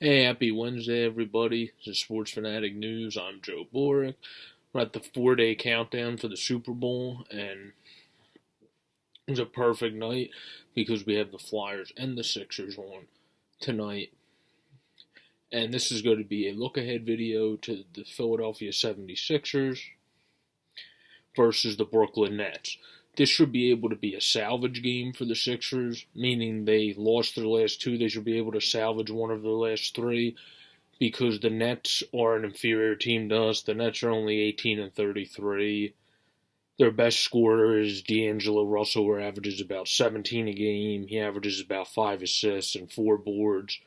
Hey, happy Wednesday, everybody. This is Sports Fanatic News. I'm Joe Borick. We're at the 4-day countdown for the Super Bowl, and it's a perfect night because we have the Flyers and the Sixers on tonight. And this is going to be a look-ahead video to the Philadelphia 76ers versus the Brooklyn Nets. This should be able to be a salvage game for the Sixers, meaning they lost their last two. They should be able to salvage one of their last three because the Nets are an inferior team to us. The Nets are only 18-33. Their best scorer is D'Angelo Russell, who averages about 17 a game. He averages about 5 assists and 4 boards.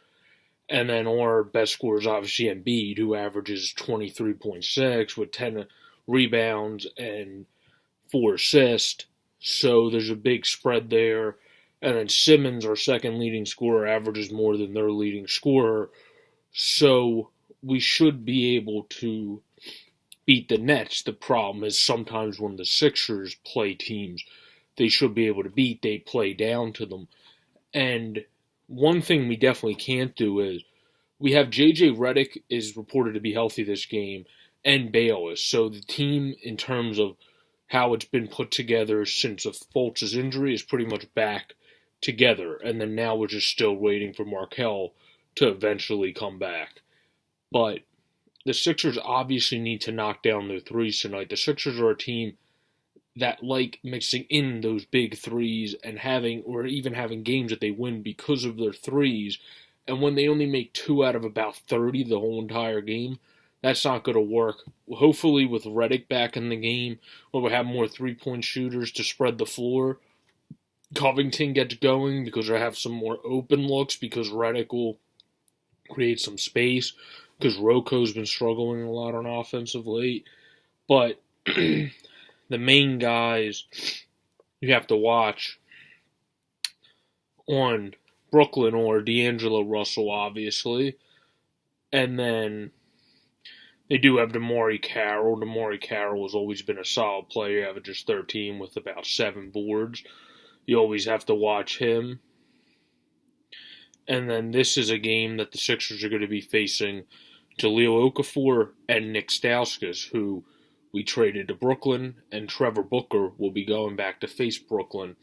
And then our best scorer is obviously Embiid, who averages 23.6 with 10 rebounds and 4 assists. So there's a big spread there. And then Simmons, our second leading scorer, averages more than their leading scorer. So we should be able to beat the Nets. The problem is sometimes when the Sixers play teams they should be able to beat, they play down to them. And one thing we definitely can't do is we have J.J. Redick is reported to be healthy this game, and Bayless. So the team, in terms of how it's been put together since Fultz's injury, is pretty much back together. And then now we're just still waiting for Markelle to eventually come back. But the Sixers obviously need to knock down their threes tonight. The Sixers are a team that like mixing in those big threes and having games that they win because of their threes. And when they only make 2 out of about 30 the whole entire game, that's not going to work. Hopefully with Redick back in the game, we'll have more three-point shooters to spread the floor. Covington gets going because I have some more open looks because Redick will create some space because Roko's been struggling a lot on offense of late. But the main guys you have to watch on Brooklyn or D'Angelo Russell, obviously. And then they do have DeMarre Carroll. DeMarre Carroll has always been a solid player, averages 13 with about 7 boards. You always have to watch him. And then this is a game that the Sixers are going to be facing Jahlil Okafor and Nick Stauskas, who we traded to Brooklyn, and Trevor Booker will be going back to face Brooklyn.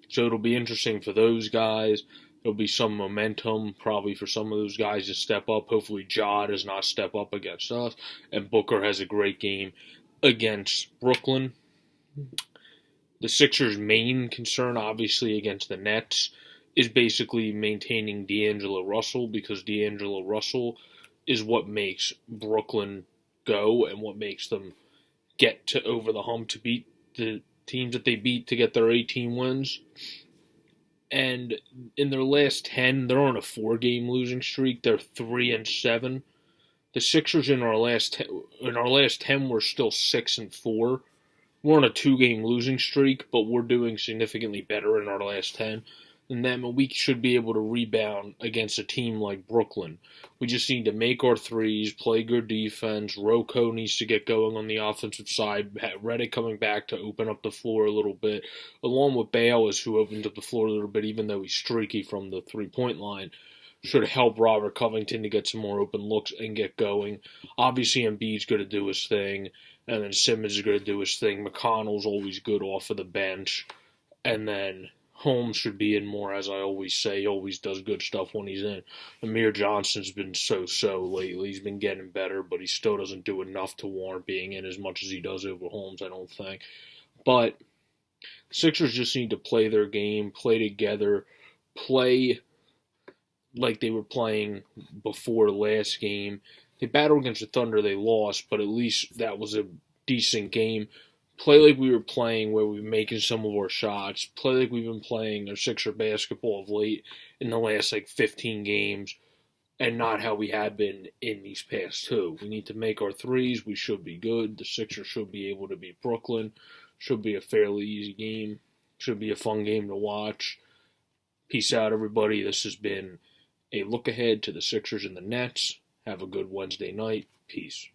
So it'll be interesting for those guys. There'll be some momentum probably for some of those guys to step up. Hopefully Ja does not step up against us, and Booker has a great game against Brooklyn. The Sixers' main concern, obviously, against the Nets is basically maintaining D'Angelo Russell, because D'Angelo Russell is what makes Brooklyn go and what makes them get to over the hump to beat the teams that they beat to get their 18 wins. And in their last 10, they're on a 4-game losing streak. They're 3-7. The Sixers in our last 10 were still 6-4. We're on a 2-game losing streak, but we're doing significantly better in our last 10. And then we should be able to rebound against a team like Brooklyn. We just need to make our threes, play good defense. Roko needs to get going on the offensive side. Redick coming back to open up the floor a little bit, along with Bayless, who opens up the floor a little bit, even though he's streaky from the three-point line. Should help Robert Covington to get some more open looks and get going. Obviously, Embiid's going to do his thing, and then Simmons is going to do his thing. McConnell's always good off of the bench, and then Holmes should be in more, as I always say. He always does good stuff when he's in. Amir Johnson's been so-so lately. He's been getting better, but he still doesn't do enough to warrant being in as much as he does over Holmes, I don't think. But Sixers just need to play their game, play together, play like they were playing before last game. They battled against the Thunder, they lost, but at least that was a decent game. Play like we were playing, where we were making some of our shots. Play like we've been playing our Sixer basketball of late in the last 15 games, and not how we have been in these past 2. We need to make our threes. We should be good. The Sixers should be able to beat Brooklyn. Should be a fairly easy game. Should be a fun game to watch. Peace out, everybody. This has been a look ahead to the Sixers and the Nets. Have a good Wednesday night. Peace.